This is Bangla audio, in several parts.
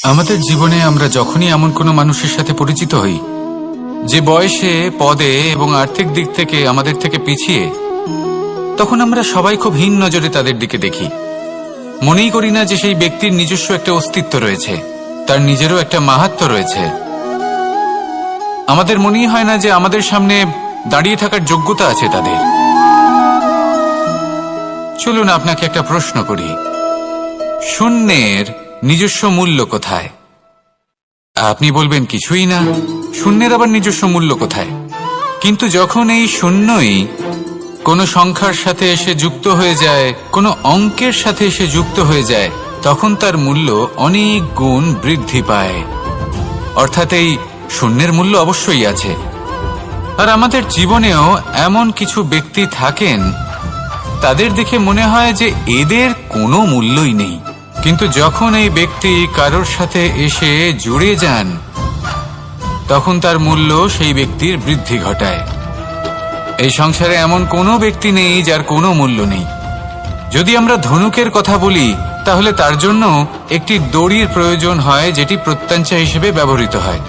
আমাদের জীবনে আমরা যখনই এমন কোনো মানুষের সাথে পরিচিত হই যে বয়সে, পদে এবং আর্থিক দিক থেকে আমাদের থেকে পিছিয়ে, তখন আমরা সবাই খুব হীন নজরে তাদের দিকে দেখি। মনেই করি না যে সেই ব্যক্তির নিজস্ব একটা অস্তিত্ব রয়েছে, তার নিজেরও একটা মাহাত্ম্য রয়েছে। আমাদের মনেই হয় না যে আমাদের সামনে দাঁড়িয়ে থাকার যোগ্যতা আছে তাদের। চলুন আপনাকে একটা প্রশ্ন করি, শূন্যের নিজস্ব মূল্য কোথায়? আপনি বলবেন কিছুই না। শূন্যের আবার নিজস্ব মূল্য কোথায়? কিন্তু যখন এই শূন্যই কোনো সংখ্যার সাথে এসে যুক্ত হয়ে যায়, কোনো অঙ্কের সাথে এসে যুক্ত হয়ে যায়, তখন তার মূল্য অনেক গুণ বৃদ্ধি পায়। অর্থাৎ এই শূন্যের মূল্য অবশ্যই আছে। আর আমাদের জীবনেও এমন কিছু ব্যক্তি থাকেন, তাদের দেখে মনে হয় যে এদের কোনো মূল্যই নেই। কিন্তু যখন এই ব্যক্তি কারোর সাথে এসে জুড়ে যান, তখন তার মূল্য সেই ব্যক্তির বৃদ্ধি ঘটায়। এই সংসারে এমন কোনো ব্যক্তি নেই যার কোনো মূল্য নেই। যদি আমরা ধনুকের কথা বলি, তাহলে তার জন্য একটি দড়ির প্রয়োজন হয়, যেটি প্রত্যঞ্চা হিসেবে ব্যবহৃত হয়।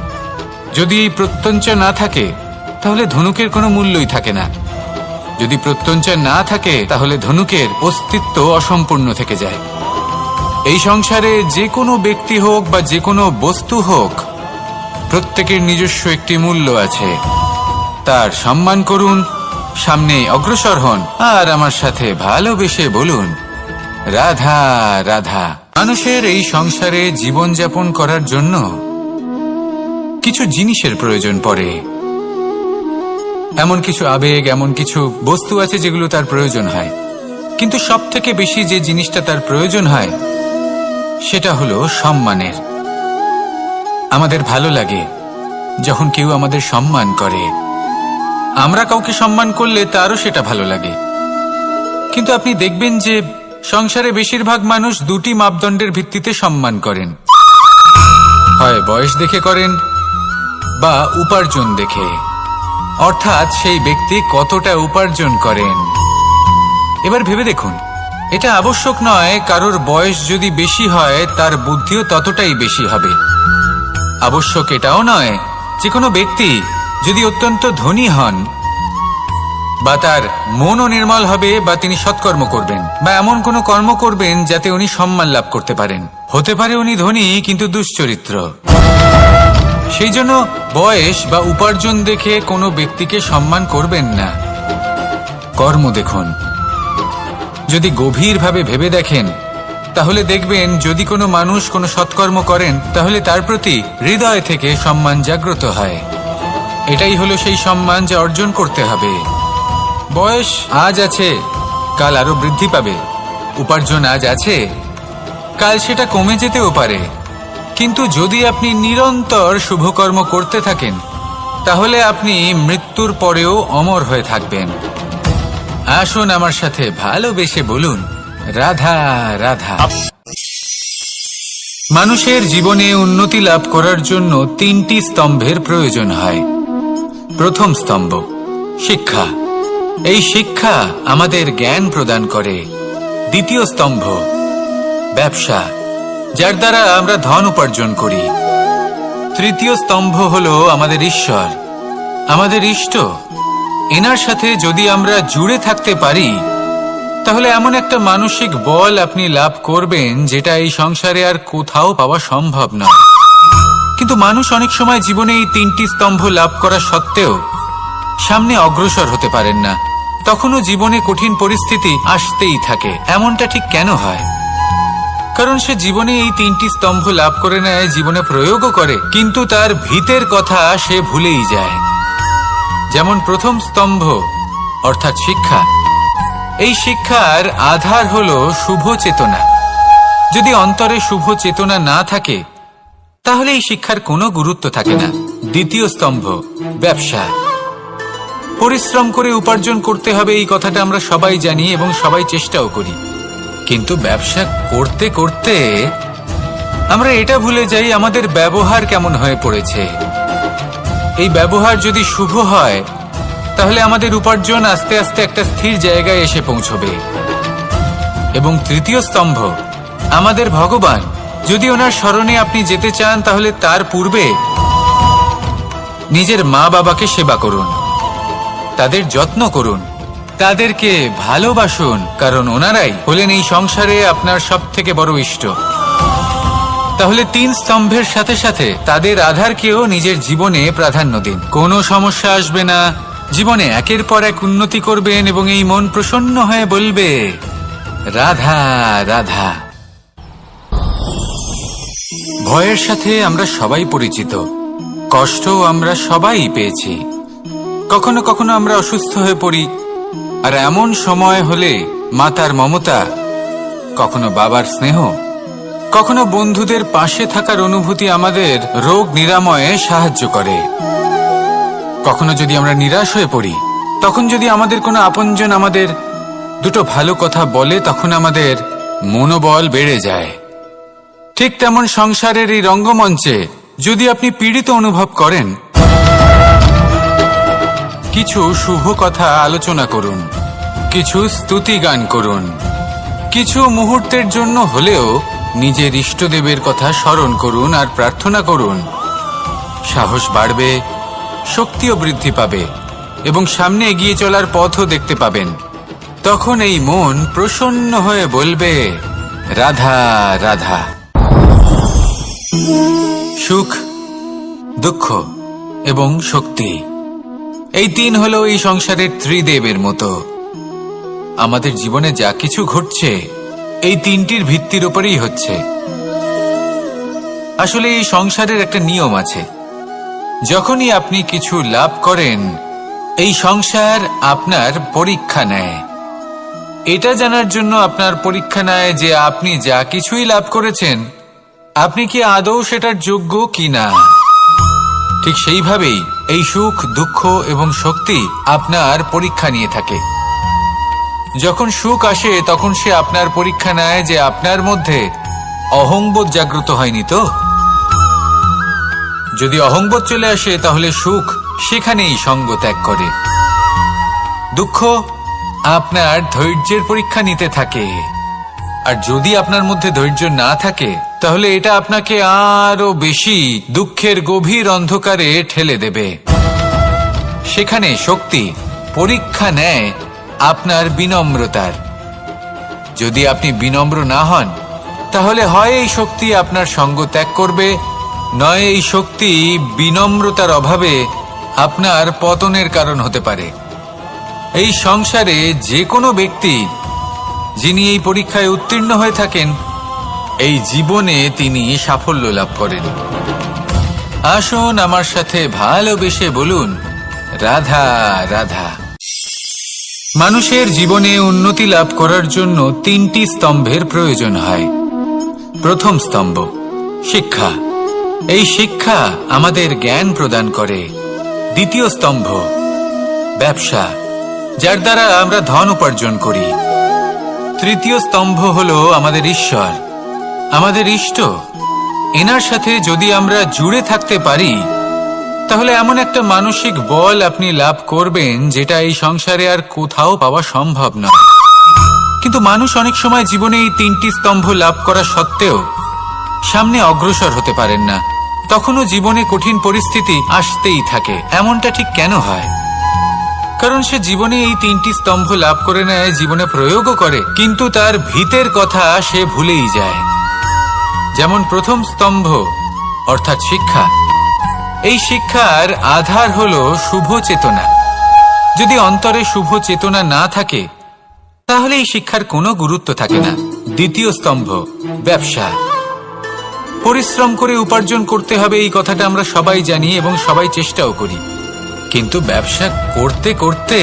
যদি এই প্রত্যঞ্চা না থাকে, তাহলে ধনুকের কোনো মূল্যই থাকে না। যদি প্রত্যঞ্চা না থাকে, তাহলে ধনুকের অস্তিত্ব অসম্পূর্ণ থেকে যায়। এই সংসারে যে কোনো ব্যক্তি হোক বা যে কোনো বস্তু হোক, প্রত্যেকের নিজস্ব একটি মূল্য আছে। তার সম্মান করুন, সামনে অগ্রসর হন, আর আমার সাথে ভালোবেসে বলুন রাধা রাধা। মানুষের এই সংসারে জীবনযাপন করার জন্য কিছু জিনিসের প্রয়োজন পড়ে। এমন কিছু আবেগ, এমন কিছু বস্তু আছে যেগুলো তার প্রয়োজন হয়। কিন্তু সব থেকে বেশি যে জিনিসটা তার প্রয়োজন হয়, সেটা হলো সম্মানের। আমাদের ভালো লাগে যখন কেউ আমাদের সম্মান করে। আমরা কাউকে সম্মান করলে তারও সেটা ভালো লাগে। কিন্তু আপনি দেখবেন যে সংসারে বেশিরভাগ মানুষ দুটি মাপদণ্ডের ভিত্তিতে সম্মান করেন। হয় বয়স দেখে করেন বা উপার্জন দেখে, অর্থাৎ সেই ব্যক্তি কতটা উপার্জন করেন। এবার ভেবে দেখুন, এটা আবশ্যক নয় কারোর বয়স যদি বেশি হয় তার বুদ্ধিও ততটাই বেশি হবে। আবশ্যক এটাও নয় যে কোনো ব্যক্তি যদি অত্যন্ত ধনী হন বা তার মনও নির্মল হবে বা তিনি সৎকর্ম করবেন বা এমন কোনো কর্ম করবেন যাতে উনি সম্মান লাভ করতে পারেন। হতে পারে উনি ধনী কিন্তু দুশ্চরিত্র। সেই জন্য বয়স বা উপার্জন দেখে কোনো ব্যক্তিকে সম্মান করবেন না। কর্ম দেখুন। যদি গভীরভাবে ভেবে দেখেন, তাহলে দেখবেন যদি কোনো মানুষ কোনো সৎকর্ম করেন, তাহলে তার প্রতি হৃদয় থেকে সম্মান জাগ্রত হয়। এটাই হলো সেই সম্মান যা অর্জন করতে হবে। বয়স আজ আছে, কাল আরো বৃদ্ধি পাবে। উপার্জন আজ আছে, কাল সেটা কমে যেতেও পারে। কিন্তু যদি আপনি নিরন্তর শুভকর্ম করতে থাকেন, তাহলে আপনি মৃত্যুর পরেও অমর হয়ে থাকবেন। আসুন আমার সাথে ভালোবেসে বলুন রাধা রাধা। মানুষের জীবনে উন্নতি লাভ করার জন্য তিনটি স্তম্ভের প্রয়োজন হয়। প্রথম স্তম্ভ শিক্ষা। এই শিক্ষা আমাদের জ্ঞান প্রদান করে। দ্বিতীয় স্তম্ভ ব্যবসা, যার দ্বারা আমরা ধন উপার্জন করি। তৃতীয় স্তম্ভ হলো আমাদের ঈশ্বর, আমাদের ইষ্ট। এনার সাথে যদি আমরা জুড়ে থাকতে পারি, তাহলে এমন একটা মানসিক বল আপনি লাভ করবেন যেটা এই সংসারে আর কোথাও পাওয়া সম্ভব নয়। কিন্তু মানুষ অনেক সময় জীবনে এই তিনটি স্তম্ভ লাভ করা সত্ত্বেও সামনে অগ্রসর হতে পারেন না। তখনও জীবনে কঠিন পরিস্থিতি আসতেই থাকে। এমনটা ঠিক কেন হয়? কারণ সে জীবনে এই তিনটি স্তম্ভ লাভ করে নেয়, জীবনে প্রয়োগও করে, কিন্তু তার ভিতের কথা সে ভুলেই যায়। যেমন প্রথম স্তম্ভ অর্থাৎ শিক্ষা। এই শিক্ষার আধার হলো শুভ চেতনা। যদি অন্তরে শুভ চেতনা না থাকে, তাহলে এই শিক্ষার কোনো গুরুত্ব থাকে না। দ্বিতীয় স্তম্ভ ব্যবসা। পরিশ্রম করে উপার্জন করতে হবে, এই কথাটা আমরা সবাই জানি এবং সবাই চেষ্টাও করি। কিন্তু ব্যবসা করতে করতে আমরা এটা ভুলে যাই আমাদের ব্যবহার কেমন হয়ে পড়েছে। এই ব্যবহার যদি শুভ হয়, তাহলে আমাদের উপার্জন আস্তে আস্তে একটা স্থির জায়গায় এসে পৌঁছবে। এবং তৃতীয় স্তম্ভ আমাদের ভগবান, যদি ওনার স্মরণে আপনি যেতে চান তাহলে তার পূর্বে নিজের মা বাবাকে সেবা করুন, তাদের যত্ন করুন, তাদেরকে ভালোবাসুন, কারণ ওনারাই হলেন এই সংসারে আপনার সবথেকে বড় ইষ্ট। তাহলে 3 স্তম্ভের সাথে সাথে তাদের আধারকেও নিজের জীবনে প্রাধান্য দিন। কোনো সমস্যা আসবে না, জীবনে একের পর এক উন্নতি করবেন এবং এই মন প্রসন্ন হয়ে বলবে রাধা রাধা। ভয়ের সাথে আমরা সবাই পরিচিত, কষ্ট আমরা সবাই পেয়েছি। কখনো কখনো আমরা অসুস্থ হয়ে পড়ি, আর এমন সময় হলে মাতার মমতা, কখনো বাবার স্নেহ, কখনো বন্ধুদের পাশে থাকার অনুভূতি আমাদের রোগ নিরাময়ে সাহায্য করে। কখনো যদি আমরা নিরাশ হয়ে পড়ি, তখন যদি আমাদের কোনো আপনজন আমাদের দুটো ভালো কথা বলে, তখন আমাদের মনোবল বেড়ে যায়। ঠিক তেমন সংসারের এই রঙ্গমঞ্চে যদি আপনি পীড়িত অনুভব করেন, কিছু শুভ কথা আলোচনা করুন, কিছু স্তুতি গান করুন, কিছু মুহূর্তের জন্য হলেও নিজের ইষ্টদেবের কথা স্মরণ করুন আর প্রার্থনা করুন। সাহস বাড়বে, শক্তিও বৃদ্ধি পাবে এবং সামনে এগিয়ে চলার পথও দেখতে পাবেন। তখন এই মন প্রসন্ন হয়ে বলবে রাধা রাধা। সুখ, দুঃখ এবং শক্তি, এই 3 হলো এই সংসারের ত্রিদেবের মতো। আমাদের জীবনে যা কিছু ঘটছে এই 3টির ভিত্তির উপরেই হচ্ছে। আসলে এই সংসারের একটা নিয়ম আছে, যখনই আপনি কিছু লাভ করেন এই সংসার আপনার পরীক্ষা নেয়। এটা জানার জন্য আপনার পরীক্ষা নেয় যে আপনি যা কিছুই লাভ করেছেন আপনি কি আদৌ সেটার যোগ্য কিনা। ঠিক সেইভাবেই এই সুখ, দুঃখ এবং শক্তি আপনার পরীক্ষা নিয়ে থাকে। যখন সুখ আসে তখন সে আপনার পরীক্ষা নেয় যে আপনার মধ্যে অহংবোধ জাগ্রত হয়নি তো। যদি অহংবোধ চলে আসে তাহলে সুখ সেখানেই সঙ্গ ত্যাগ করে। দুঃখ আপনার ধৈর্যের পরীক্ষা নিতে থাকে, আর যদি আপনার মধ্যে ধৈর্য না থাকে তাহলে এটা আপনাকে আরো বেশি দুঃখের গভীর অন্ধকারে ঠেলে দেবে। সেখানে শক্তি পরীক্ষা নেয় আপনার বিনম্রতার। যদি আপনি বিনম্র না হন তাহলে হয় এই শক্তি আপনার সঙ্গ ত্যাগ করবে, নয় এই শক্তি বিনম্রতার অভাবে আপনার পতনের কারণ হতে পারে। এই সংসারে যে কোনো ব্যক্তি যিনি এই পরীক্ষায় উত্তীর্ণ হয়ে থাকেন এই জীবনে তিনি সাফল্য লাভ করেন। আসুন আমার সাথে ভালোবেসে বলুন রাধা রাধা। মানুষের জীবনে উন্নতি লাভ করার জন্য 3টি স্তম্ভের প্রয়োজন হয়। প্রথম স্তম্ভ শিক্ষা, এই শিক্ষা আমাদের জ্ঞান প্রদান করে। দ্বিতীয় স্তম্ভ ব্যবসা, যার দ্বারা আমরা ধন উপার্জন করি। তৃতীয় স্তম্ভ হলো আমাদের ঈশ্বর, আমাদের ইষ্ট। এনার সাথে যদি আমরা জুড়ে থাকতে পারি তাহলে এমন একটা মানসিক বল আপনি লাভ করবেন যেটা এই সংসারে আর কোথাও পাওয়া সম্ভব নয়। কিন্তু মানুষ অনেক সময় জীবনে এই 3টি স্তম্ভ লাভ করা সত্ত্বেও সামনে অগ্রসর হতে পারেন না। তখনও জীবনে কঠিন পরিস্থিতি আসতেই থাকে। এমনটা ঠিক কেন হয়? কারণ সে জীবনে এই 3টি স্তম্ভ লাভ করে নেয়, জীবনে প্রয়োগও করে, কিন্তু তার ভিতের কথা সে ভুলেই যায়। যেমন প্রথম স্তম্ভ অর্থাৎ শিক্ষা, এই শিক্ষার আধার হলো শুভ চেতনা। যদি অন্তরে শুভ চেতনা না থাকে তাহলে এই শিক্ষার কোনো গুরুত্ব থাকে না। দ্বিতীয় স্তম্ভ ব্যবসা, পরিশ্রম করে উপার্জন করতে হবে এই কথাটা আমরা সবাই জানি এবং সবাই চেষ্টাও করি, কিন্তু ব্যবসা করতে করতে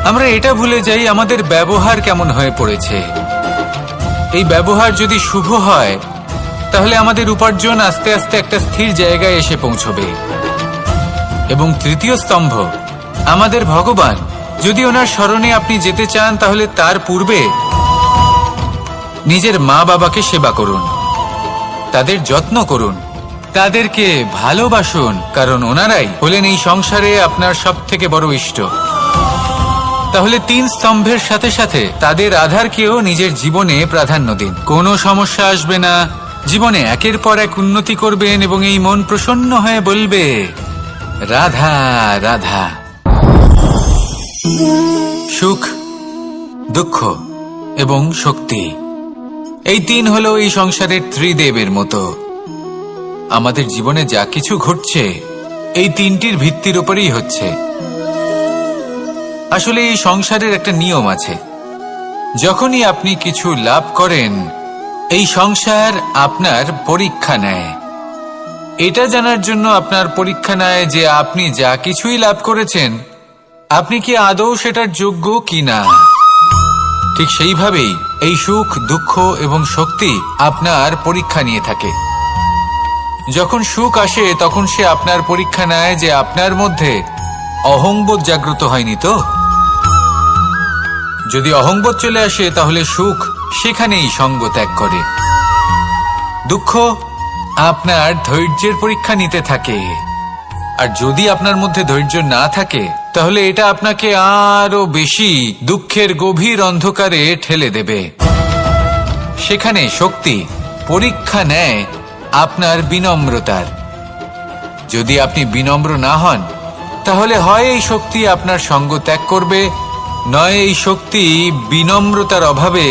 আমরা এটা ভুলে যাই আমাদের ব্যবহার কেমন হয়ে পড়েছে। এই ব্যবহার যদি শুভ হয় তাহলে আমাদের উপার্জন আস্তে আস্তে একটা স্থির জায়গায় এসে পৌঁছবে। এবং তৃতীয় স্তম্ভ আমাদের ভগবান, যদি ওনার স্মরণে আপনি যেতে চান তাহলে তার পূর্বে নিজের মা বাবাকে সেবা করুন, তাদের যত্ন করুন, তাদেরকে ভালোবাসুন, কারণ ওনারাই হলেন এই সংসারে আপনার সবথেকে বড় ইষ্ট। তাহলে 3 স্তম্ভের সাথে সাথে তাদের আধারকেও নিজের জীবনে প্রাধান্য দিন। কোনো সমস্যা আসবে না, জীবনে একের পর এক উন্নতি করবেন এবং এই মন প্রসন্ন হয়ে বলবে, রাধা রাধা। সুখ, দুঃখ এবং শক্তি, এই তিন হলো এই সংসারের ত্রিদেবের মতো। আমাদের জীবনে যা কিছু ঘটছে এই তিনটির ভিত্তির উপরেই হচ্ছে। আসলে এই সংসারের একটা নিয়ম আছে, যখনই আপনি কিছু লাভ করেন এই সংসার আপনার পরীক্ষা নেয়। এটা জানার জন্য আপনার পরীক্ষা নেয় যে আপনি যা কিছুই লাভ করেছেন আপনি কি আদৌ সেটার যোগ্য কিনা। ঠিক সেইভাবেই এই সুখ, দুঃখ এবং শক্তি আপনার পরীক্ষা নিয়ে থাকে। যখন সুখ আসে তখন সে আপনার পরীক্ষা নেয় যে আপনার মধ্যে অহংবোধ জাগ্রত হয়নি তো। যদি অহংবোধ চলে আসে তাহলে সুখ সেখানেই সঙ্গ ত্যাগ করে। দুঃখ আপনার ধৈর্যের পরীক্ষা নিতে থাকে, আর যদি আপনার মধ্যে ধৈর্য না থাকে তাহলে এটা আপনাকে আরো বেশি দুঃখের গভীর অন্ধকারে ঠেলে দেবে। সেখানে শক্তি পরীক্ষা নেয় আপনার বিনম্রতার। যদি আপনি বিনম্র না হন তাহলে হয় এই শক্তি আপনার সঙ্গ ত্যাগ করবে, নয় এই শক্তি বিনম্রতার অভাবে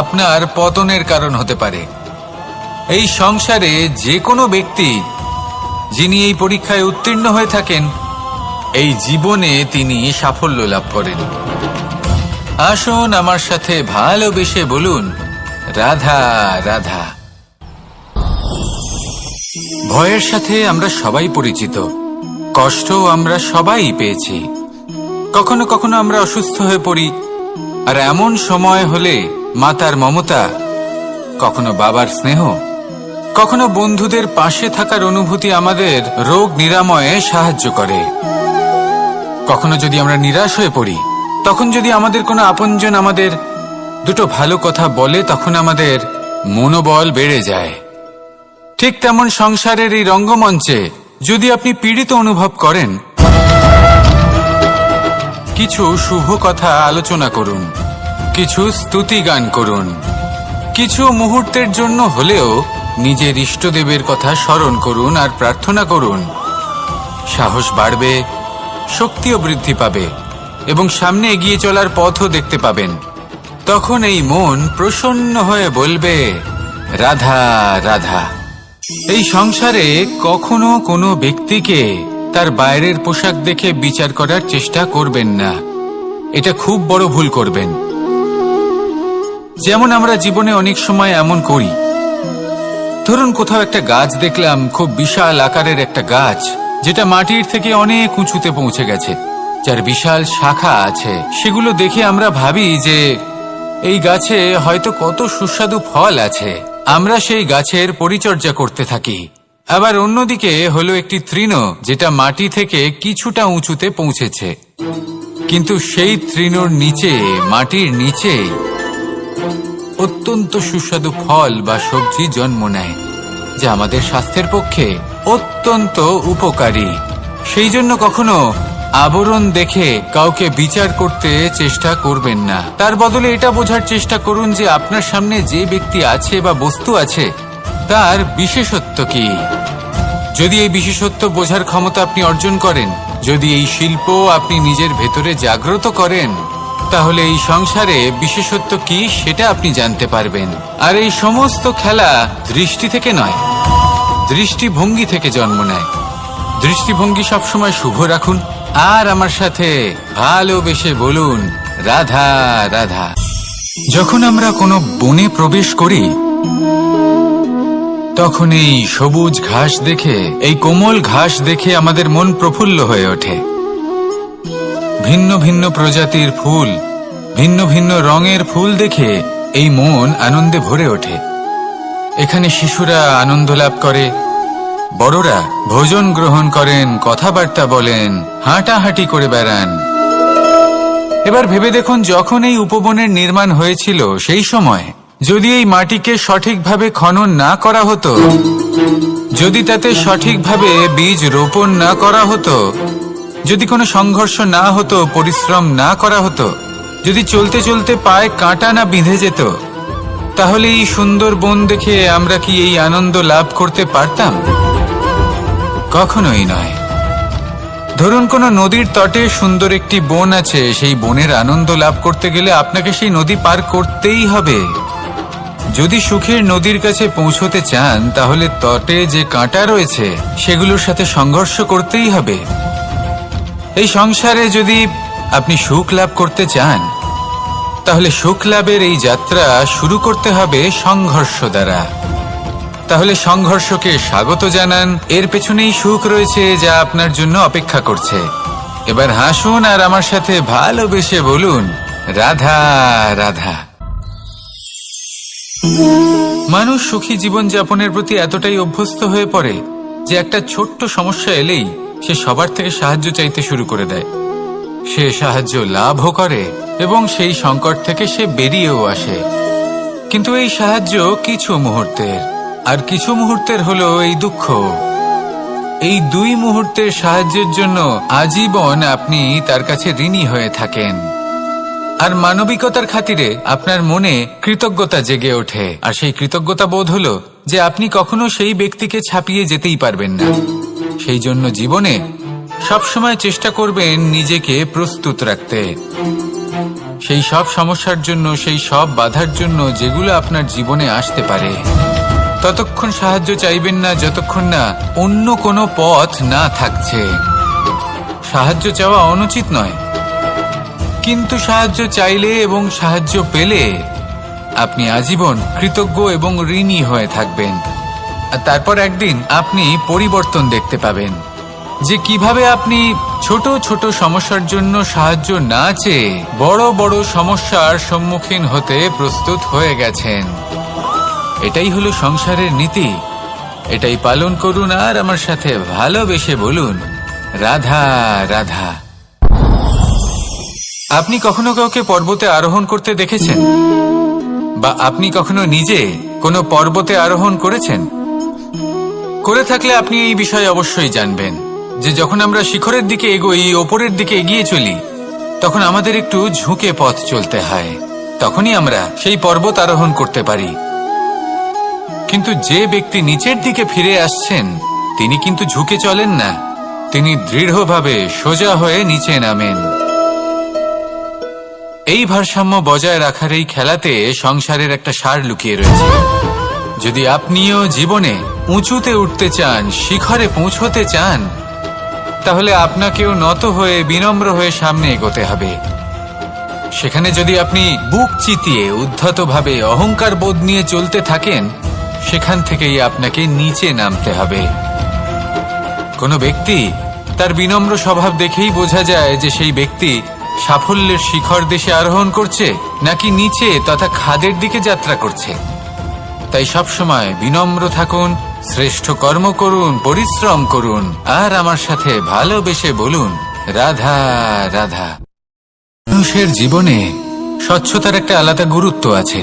আপনার পতনের কারণ হতে পারে। এই সংসারে যে কোনো ব্যক্তি যিনি এই পরীক্ষায় উত্তীর্ণ হয়ে থাকেন এই জীবনে তিনি সাফল্য লাভ করেন। আসুন আমার সাথে ভালোবেসে বলুন, রাধা রাধা। ভয়ের সাথে আমরা সবাই পরিচিত, কষ্ট আমরা সবাই পেয়েছি। কখনো কখনো আমরা অসুস্থ হয়ে পড়ি, আর এমন সময় হলে মাতার মমতা, কখনো বাবার স্নেহ, কখনো বন্ধুদের পাশে থাকার অনুভূতি আমাদের রোগ নিরাময়ে সাহায্য করে। কখনো যদি আমরা নিরাশ হয়ে পড়ি তখন যদি আমাদের কোনো আপনজন আমাদের দুটো ভালো কথা বলে তখন আমাদের মনোবল বেড়ে যায়। ঠিক তেমন সংসারের এই রঙ্গমঞ্চে যদি আপনি পীড়িত অনুভব করেন, কিছু শুভ কথা আলোচনা করুন, কিছু স্তুতি গান করুন, কিছু মুহূর্তের জন্য হলেও নিজের ইষ্টদেবের কথা স্মরণ করুন আর প্রার্থনা করুন। সাহস বাড়বে, শক্তিও বৃদ্ধি পাবে এবং সামনে এগিয়ে চলার পথও দেখতে পাবেন। তখন এই মন প্রসন্ন হয়ে বলবে, রাধা রাধা। এই সংসারে কখনো কোনো ব্যক্তিকে তার বাইরের পোশাক দেখে বিচার করার চেষ্টা করবেন না, এটা খুব বড় ভুল করবেন। যেমন আমরা জীবনে অনেক সময় এমন করি, ধরুন কোথাও একটা গাছ দেখলাম, খুব বিশাল আকারের একটা গাছ যেটা মাটির থেকে অনেক উঁচুতে পৌঁছে গেছে, যার বিশাল শাখা আছে। সেগুলো দেখে আমরা ভাবি যে এই গাছে হয়তো কত সুস্বাদু ফল আছে, আমরা সেই গাছের পরিচর্যা করতে থাকি। আবার অন্যদিকে হলো একটি তৃণ যেটা মাটি থেকে কিছুটা উঁচুতে পৌঁছেছে, কিন্তু সেই তৃণর নিচে, মাটির নিচে অত্যন্ত সুস্বাদু ফল বা সবজি জন্ম নেয়, যা আমাদের স্বাস্থ্যের পক্ষে অত্যন্ত উপকারী। সেই জন্য কখনো আবরণ দেখে কাউকে বিচার করতে চেষ্টা করবেন না। তার বদলে এটা বোঝার চেষ্টা করুন যে আপনার সামনে যে ব্যক্তি আছে বা বস্তু আছে তার বিশেষত্ব কি। যদি এই বিশেষত্ব বোঝার ক্ষমতা আপনি অর্জন করেন, যদি এই শিল্প আপনি নিজের ভেতরে জাগ্রত করেন, তাহলে এই সংসারে বিশেষত্ব কি সেটা আপনি জানতে পারবেন। আর এই সমস্ত খেলা দৃষ্টি থেকে নয়, দৃষ্টিভঙ্গি থেকে জন্ম নেয়। দৃষ্টিভঙ্গি সবসময় শুভ রাখুন আর আমার সাথে ভালোবেসে বলুন, রাধা রাধা। যখন আমরা কোনো বনে প্রবেশ করি তখন এই সবুজ ঘাস দেখে, এই কোমল ঘাস দেখে আমাদের মন প্রফুল্ল হয়ে ওঠে। ভিন্ন ভিন্ন প্রজাতির ফুল, ভিন্ন ভিন্ন রঙের ফুল দেখে এই মন আনন্দে ভরে ওঠে। এখানে শিশুরা আনন্দ লাভ করে, বড়রা ভোজন গ্রহণ করেন, কথাবার্তা বলেন, হাঁটাহাঁটি করে বেড়ান। এবার ভেবে দেখুন, যখন এই উপবনের নির্মাণ হয়েছিল সেই সময় যদি এই মাটিকে সঠিকভাবে খনন না করা হতো, যদি তাতে সঠিকভাবে বীজ রোপণ না করা হতো, যদি কোনো সংঘর্ষ না হতো, পরিশ্রম না করা হতো, যদি চলতে চলতে পায়ে কাঁটা না বিঁধে যেত, তাহলে এই সুন্দর বন দেখে আমরা কি এই আনন্দ লাভ করতে পারতাম? কখনোই নয়। ধরুন কোনো নদীর তটে সুন্দর একটি বন আছে, সেই বনের আনন্দ লাভ করতে গেলে আপনাকে সেই নদী পার করতেই হবে। যদি সুখের নদীর কাছে পৌঁছতে চান তাহলে তটে যে কাঁটা রয়েছে সেগুলোর সাথে সংঘর্ষ করতেই হবে। এই সংসারে যদি আপনি সুখ লাভ করতে চান তাহলে সুখ লাভের এই যাত্রা শুরু করতে হবে সংঘর্ষ দ্বারা। তাহলে সংঘর্ষকে স্বাগত জানান, এর পেছনেই সুখ রয়েছে যা আপনার জন্য অপেক্ষা করছে। এবার হাসুন আর আমার সাথে ভালোবেসে বলুন, রাধা রাধা। মানুষ সুখী জীবনযাপনের প্রতি এতটাই অভ্যস্ত হয়ে পড়ে যে একটা ছোট্ট সমস্যা এলেই সে সবার থেকে সাহায্য চাইতে শুরু করে দেয়। সে সাহায্য লাভও করে এবং সেই সংকট থেকে সে বেরিয়েও আসে। কিন্তু এই সাহায্য কিছু মুহূর্তের, আর কিছু মুহূর্তের হলো এই দুঃখ। এই দুই মুহূর্তের সাহায্যের জন্য আজীবন আপনি তার কাছে ঋণী হয়ে থাকেন। আর মানবিকতার খাতিরে আপনার মনে কৃতজ্ঞতা জেগে ওঠে, আর সেই কৃতজ্ঞতা বোধ হলো যে আপনি কখনো সেই ব্যক্তিকে ছাপিয়ে যেতেই পারবেন না। সেই জন্য জীবনে সবসময় চেষ্টা করবেন নিজেকে প্রস্তুত রাখতে সেই সব সমস্যার জন্য, সেই সব বাধার জন্য যেগুলো আপনার জীবনে আসতে পারে। ততক্ষণ সাহায্য চাইবেন না যতক্ষণ না অন্য কোনো পথ না থাকছে। সাহায্য চাওয়া অনুচিত নয়, কিন্তু সাহায্য চাইলে এবং সাহায্য পেলে আপনি আজীবন কৃতজ্ঞ এবং ঋণী হয়ে থাকবেন। আর তারপর একদিন আপনি পরিবর্তন দেখতে পাবেন যে কিভাবে আপনি ছোট ছোট সমস্যার জন্য সাহায্য না চেয়ে বড় বড় সমস্যার সম্মুখীন হতে প্রস্তুত হয়ে গেছেন। এটাই হলো সংসারের নীতি। এটাই পালন করুন আর আমার সাথে ভালোবেসে বলুন, রাধা রাধা। আপনি কখনো কাউকে পর্বতে আরোহণ করতে দেখেছেন? বা আপনি কখনো নিজে কোনো পর্বতে আরোহণ করেছেন? করে থাকলে আপনি এই বিষয়ে অবশ্যই জানবেন যে যখন আমরা শিখরের দিকে এগোই, ওপরের দিকে এগিয়ে চলি, তখন আমাদের একটু ঝুঁকে পথ চলতে হয়। তখনই আমরা সেই পর্বত আরোহণ করতে পারি। কিন্তু যে ব্যক্তি নিচের দিকে ফিরে আসছেন তিনি কিন্তু ঝুঁকে চলেন না, তিনি দৃঢ়ভাবে সোজা হয়ে নিচে নামেন। এই ভারসাম্য বজায় রাখার এই খেলাতে সংসারের একটা সার লুকিয়ে রয়েছে। যদি আপনিও জীবনে উঁচুতে উঠতে চান, শিখরে পৌঁছতে চান, তাহলে আপনাকেও নত হয়ে বিনম্র হয়ে সামনে এগোতে হবে। সেখানে যদি আপনি বুক চিতিয়ে উদ্ধতভাবে অহংকার বোধ নিয়ে চলতে থাকেন, সেখান থেকেই আপনাকে নিচে নামতে হবে। কোনো ব্যক্তি তার বিনম্র স্বভাব দেখেই বোঝা যায় যে সেই ব্যক্তি সাফল্যের শিখর দেশে আরোহণ করছে নাকি নিচে তথা খাদের দিকে যাত্রা করছে। তাই সবসময় বিনম্র থাকুন, শ্রেষ্ঠ কর্ম করুন, পরিশ্রম করুন আর আমার সাথে ভালোবেসে বলুন, রাধা রাধা। মানুষের জীবনে স্বচ্ছতার একটা আলাদা গুরুত্ব আছে।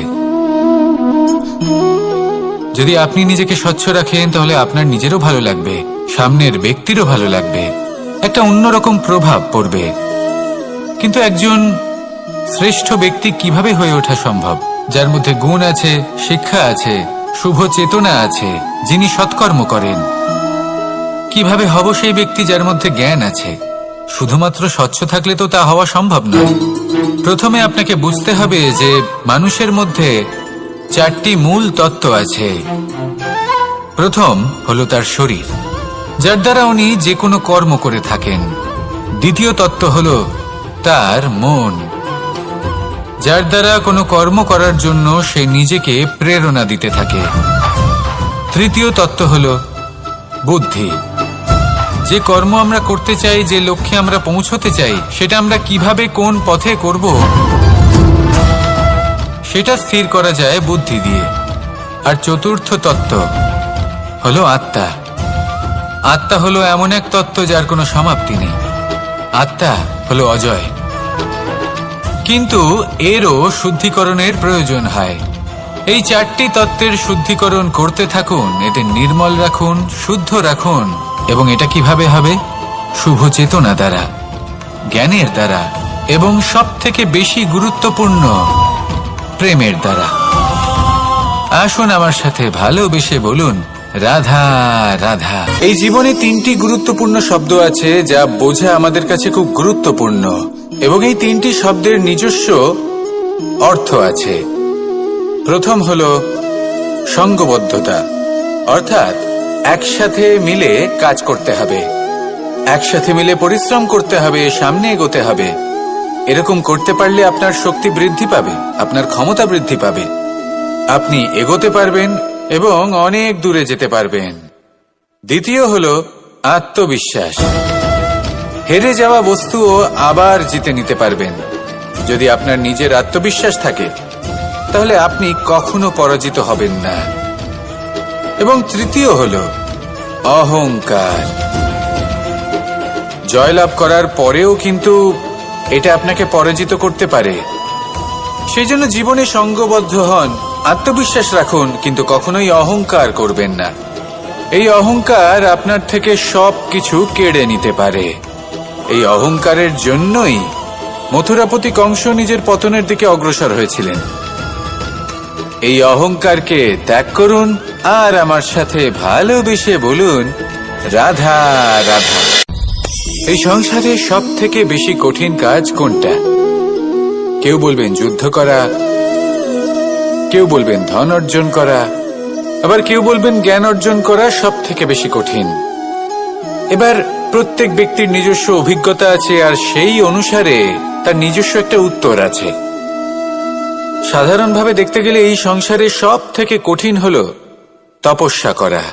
যদি আপনি নিজেকে স্বচ্ছ রাখেন তাহলে আপনার নিজেরও ভালো লাগবে, সামনের ব্যক্তিরও ভালো লাগবে, একটা অন্যরকম প্রভাব পড়বে। কিন্তু একজন শ্রেষ্ঠ ব্যক্তি কিভাবে হয়ে ওঠা সম্ভব? যার মধ্যে গুণ আছে, শিক্ষা আছে, শুভ চেতনা আছে, যিনি সৎকর্ম করেন। কিভাবে হব সেই ব্যক্তি যার মধ্যে জ্ঞান আছে? শুধুমাত্র স্বচ্ছ থাকলে তো তা হওয়া সম্ভব নয়। প্রথমে আপনাকে বুঝতে হবে যে মানুষের মধ্যে চারটি মূল তত্ত্ব আছে। প্রথম হলো তার শরীর, যার দ্বারা উনি যে কোনো কর্ম করে থাকেন। দ্বিতীয় তত্ত্ব হলো তার মন, যার দ্বারা কোনো কর্ম করার জন্য সে নিজেকে প্রেরণা দিতে থাকে। তৃতীয় তত্ত্ব হলো বুদ্ধি, যে কর্ম আমরা করতে চাই, যে লক্ষ্যে আমরা পৌঁছতে চাই, সেটা আমরা কিভাবে কোন পথে করব সেটা স্থির করা যায় বুদ্ধি দিয়ে। আর চতুর্থ তত্ত্ব হলো আত্মা। আত্মা হলো এমন এক তত্ত্ব যার কোনো সমাপ্তি নেই। আত্মা হলো অজয়। কিন্তু এরও শুদ্ধিকরণের প্রয়োজন হয়। এই চারটি তত্ত্বের শুদ্ধিকরণ করতে থাকুন, এদের নির্মল রাখুন, শুদ্ধ রাখুন। এবং এটা কিভাবে হবে? শুভ চেতনা দ্বারা, জ্ঞানের দ্বারা, এবং সব থেকে বেশি গুরুত্বপূর্ণ প্রেমের দ্বারা। আসুন আমার সাথে ভালোবেসে বলুন, রাধা রাধা। এই জীবনে 3টি গুরুত্বপূর্ণ শব্দ আছে যা বোঝা আমাদের কাছে খুব গুরুত্বপূর্ণ, এবং এই 3টি শব্দের নিজস্ব অর্থ আছে। প্রথম হলো সঙ্গবদ্ধতা, অর্থাৎ একসাথে মিলে কাজ করতে হবে, একসাথে মিলে পরিশ্রম করতে হবে, সামনে এগোতে হবে। এরকম করতে পারলে আপনার শক্তি বৃদ্ধি পাবে, আপনার ক্ষমতা বৃদ্ধি পাবে, আপনি এগোতে পারবেন এবং অনেক দূরে যেতে পারবেন। দ্বিতীয় হলো আত্মবিশ্বাস। হেরে যাওয়া বস্তুও আবার জিতে নিতে পারবেন। যদি আপনার নিজের আত্মবিশ্বাস থাকে তাহলে আপনি কখনো পরাজিত হবেন না। এবং তৃতীয় হলো অহংকার। জয়লাভ করার পরেও কিন্তু এটা আপনাকে পরাজিত করতে পারে। সেই জন্য জীবনে সঙ্গবদ্ধ হন, আত্মবিশ্বাস রাখুন, কিন্তু কখনোই অহংকার করবেন না। এই অহংকার আপনার থেকে সবকিছু কেড়ে নিতে পারে। এই অহংকারের জন্যই মথুরাপতি কংস নিজের পতনের দিকে অগ্রসর হয়েছিলেন। এই অহংকারকে ত্যাগ করুন আর আমার সাথে ভালোবেসে বলুন, রাধা রাধা। এই সংসারে সব থেকে বেশি কঠিন কাজ কোনটা? কেউ বলবেন যুদ্ধ করা, কেউ বলবেন ধন অর্জন করা, আবার কেউ বলবেন জ্ঞান অর্জন করা সব থেকে বেশি কঠিন। এবার প্রত্যেক ব্যক্তির নিজস্ব অভিজ্ঞতা আছে আর সেই অনুসারে তার নিজস্ব একটা উত্তর আছে। সাধারণভাবে দেখতে গেলে এই সংসারে সব থেকে কঠিন হলো তপস্যা করা,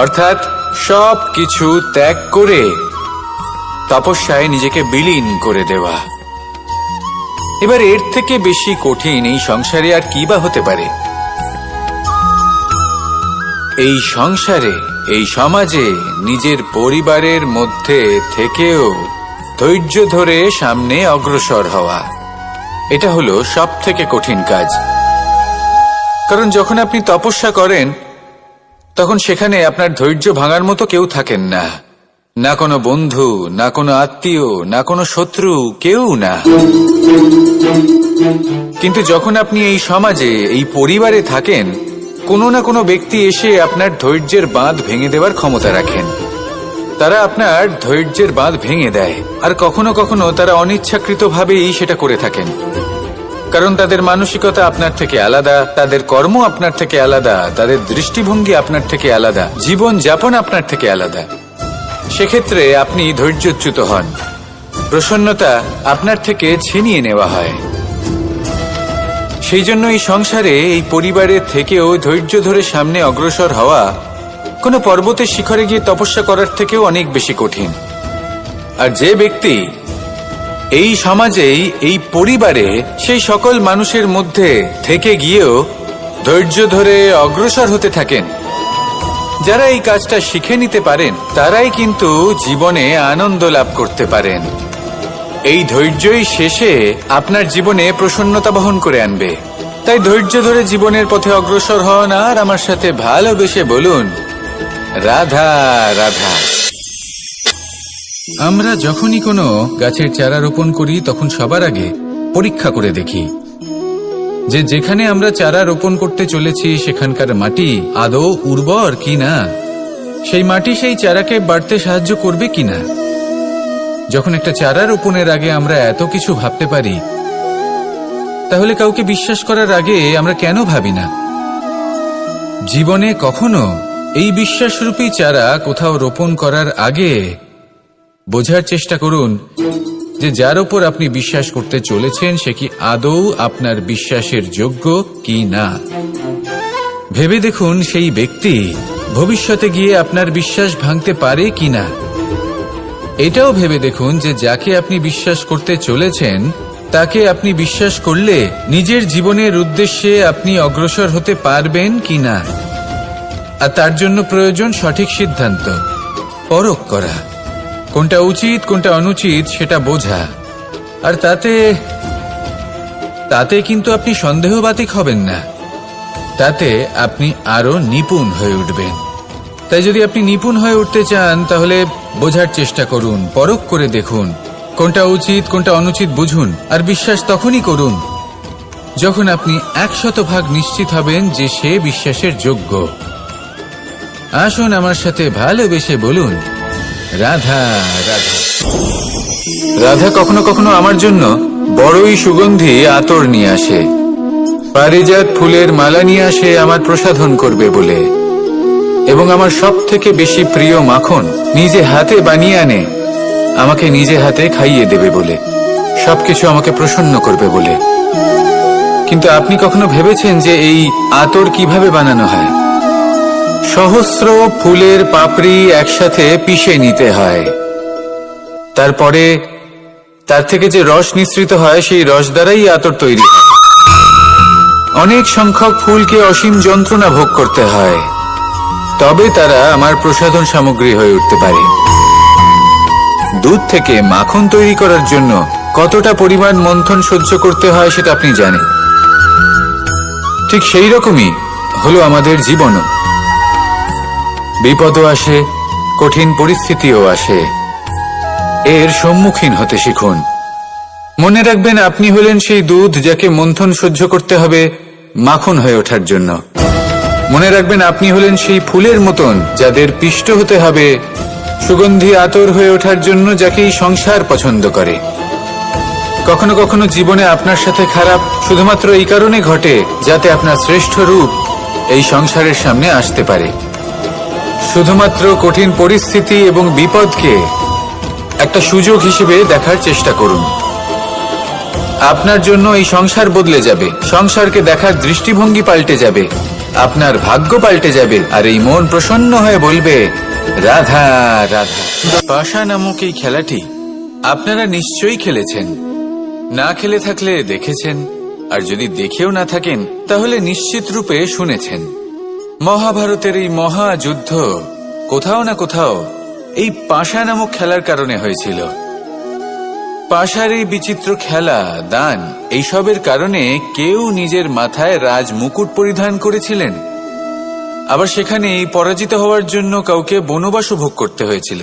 অর্থাৎ সব কিছু ত্যাগ করে তপস্যায় নিজেকে বিলীন করে দেওয়া। এবার এর থেকে বেশি কঠিন এই সংসারে আর কি বা হতে পারে? এই সংসারে, এই সমাজে, নিজের পরিবারের মধ্যে থেকেও ধৈর্য ধরে সামনে অগ্রসর হওয়া, এটা হলো সব থেকে কঠিন কাজ। কারণ যখন আপনি তপস্যা করেন তখন সেখানে আপনার ধৈর্য ভাঙার মতো কেউ থাকেন না, না কোনো বন্ধু, না কোনো আত্মীয়, না কোনো শত্রু, কেউ না। কিন্তু যখন আপনি এই সমাজে, এই পরিবারে থাকেন, কোনো না কোনো ব্যক্তি এসে আপনার ধৈর্যের বাঁধ ভেঙে দেওয়ার ক্ষমতা রাখেন। তারা আপনার ধৈর্যের বাঁধ ভেঙে দেয়, আর কখনো কখনো তারা অনিচ্ছাকৃতভাবেই সেটা করে থাকেন। কারণ তাদের মানসিকতা আপনার থেকে আলাদা, তাদের কর্ম আপনার থেকে আলাদা, তাদের দৃষ্টিভঙ্গি আপনার থেকে আলাদা, জীবন যাপন আপনার থেকে আলাদা। সেক্ষেত্রে আপনি ধৈর্যচ্যুত হন, প্রসন্নতা আপনার থেকে ছিনিয়ে নেওয়া হয়। সেই জন্য এই সংসারে, এই পরিবারের থেকেও ধৈর্য ধরে সামনে অগ্রসর হওয়া কোনো পর্বতের শিখরে গিয়ে তপস্যা করার থেকেও অনেক বেশি কঠিন। আর যে ব্যক্তি এই সমাজেই, এই পরিবারে, সেই সকল মানুষের মধ্যে থেকে গিয়েও ধৈর্য ধরে অগ্রসর হতে থাকেন, যারা এই কাজটা শিখে নিতে পারেন, তারাই কিন্তু জীবনে আনন্দ লাভ করতে পারেন। এই ধৈর্যই শেষে আপনার জীবনে প্রসন্নতা বহন করে আনবে। তাই ধৈর্য ধরে জীবনের পথে অগ্রসর হন আর আমার সাথে ভালোবেসে বলুন, রাধা রাধা। আমরা যখনই কোনো গাছের চারা রোপণ করি তখন সবার আগে পরীক্ষা করে দেখি যে যেখানে আমরা চারা রোপণ করতে চলেছি সেখানকার মাটি আদৌ উর্বর কিনা, সেই মাটি সেই চারাকে বাড়তে সাহায্য করবে কিনা। যখন একটা চারা রোপণের আগে আমরা এত কিছু ভাবতে পারি, তাহলে কাউকে বিশ্বাস করার আগে আমরা কেন ভাবি না? জীবনে কখনো এই বিশ্বাসরূপী চারা কোথাও রোপণ করার আগে বোঝার চেষ্টা করুন যে যার উপর আপনি বিশ্বাস করতে চলেছেন সে কি আদৌ আপনার বিশ্বাসের যোগ্য কি না। ভেবে দেখুন সেই ব্যক্তি ভবিষ্যতে গিয়ে আপনার বিশ্বাস ভাঙতে পারে কিনা। এটাও ভেবে দেখুন যে যাকে আপনি বিশ্বাস করতে চলেছেন তাকে আপনি বিশ্বাস করলে নিজের জীবনের উদ্দেশ্যে আপনি অগ্রসর হতে পারবেন কিনা। আর তার জন্য প্রয়োজন সঠিক সিদ্ধান্ত, পরখ করা, কোনটা উচিত কোনটা অনুচিত সেটা বোঝা। আর তাতে কিন্তু আপনি সন্দেহবাতিক হবেন না, তাতে আপনি আরো নিপুণ হয়ে উঠবেন। তাই যদি আপনি নিপুণ হয়ে উঠতে চান তাহলে বোঝার চেষ্টা করুন, পরখ করে দেখুন, কোনটা উচিত কোনটা অনুচিত বুঝুন, আর বিশ্বাস তখনই করুন যখন আপনি 100% নিশ্চিত হবেন যে সে বিশ্বাসের যোগ্য। আসুন আমার সাথে ভালোবেসে বলুন, রাধা রাধা। রাধা কখনো কখনো আমার জন্য বড়ই সুগন্ধি আতর নিয়ে আসে, পারিজাত ফুলের মালা নিয়ে আসে আমার প্রসাধন করবে বলে, এবং আমার সব থেকে বেশি প্রিয় মাখন নিজে হাতে বানিয়ে আনে আমাকে নিজে হাতে খাইয়ে দেবে বলে, সবকিছু আমাকে প্রসন্ন করবে বলে। কিন্তু আপনি কখনো ভেবেছেন যে এই আতর কিভাবে বানানো হয়? সহস্র ফুলের পাপড়ি একসাথে পিষে নিতে হয়, তারপরে তার থেকে যে রস নিঃসৃত হয় সেই রস দ্বারাই আতর তৈরি হয়। অনেক সংখ্যক ফুলকে অসীম যন্ত্রণা ভোগ করতে হয়, তবে তারা আমার প্রসাধন সামগ্রী হয়ে উঠতে পারে। দুধ থেকে মাখন তৈরি করার জন্য কতটা পরিমাণ মন্থন সহ্য করতে হয় সেটা আপনি জানেন। ঠিক সেই রকমই হলো আমাদের জীবনও। বিপদও আসে, কঠিন পরিস্থিতিও আসে, এর সম্মুখীন হতে শিখুন। মনে রাখবেন, আপনি হলেন সেই দুধ যাকে মন্থন সহ্য করতে হবে মাখন হয়ে ওঠার জন্য। মনে রাখবেন, আপনি হলেন সেই ফুলের মতন যাদের পিষ্ট হতে হবে সুগন্ধি আতর হয়ে ওঠার জন্য, যাকেই সংসার পছন্দ করে। কখনো কখনো জীবনে আপনার সাথে খারাপ শুধুমাত্র এই কারণে ঘটে যাতে আপনার শ্রেষ্ঠ রূপ এই সংসারের সামনে আসতে পারে। শুধুমাত্র কঠিন পরিস্থিতি এবং বিপদকে একটা সুযোগ হিসেবে দেখার চেষ্টা করুন। আপনার জন্য এই সংসার বদলে যাবে, সংসারকে দেখার দৃষ্টিভঙ্গি পাল্টে যাবে, আপনার ভাগ্য পাল্টে যাবে, আর এই মন প্রসন্ন হয়ে বলবে, রাধা রাধা। পাশা নামক এই খেলাটি আপনারা নিশ্চয়ই খেলেছেন, না খেলে থাকলে দেখেছেন, আর যদি দেখেও না থাকেন তাহলে নিশ্চিত রূপে শুনেছেন। মহাভারতের এই মহাযুদ্ধ কোথাও না কোথাও এই পাশা নামক খেলার কারণে হয়েছিল। পাশার এই বিচিত্র খেলা, দান, এইসবের কারণে কেউ নিজের মাথায় রাজ মুকুট পরিধান করেছিলেন, আবার সেখানে পরাজিত হওয়ার জন্য কাউকে বনবাস ভোগ করতে হয়েছিল।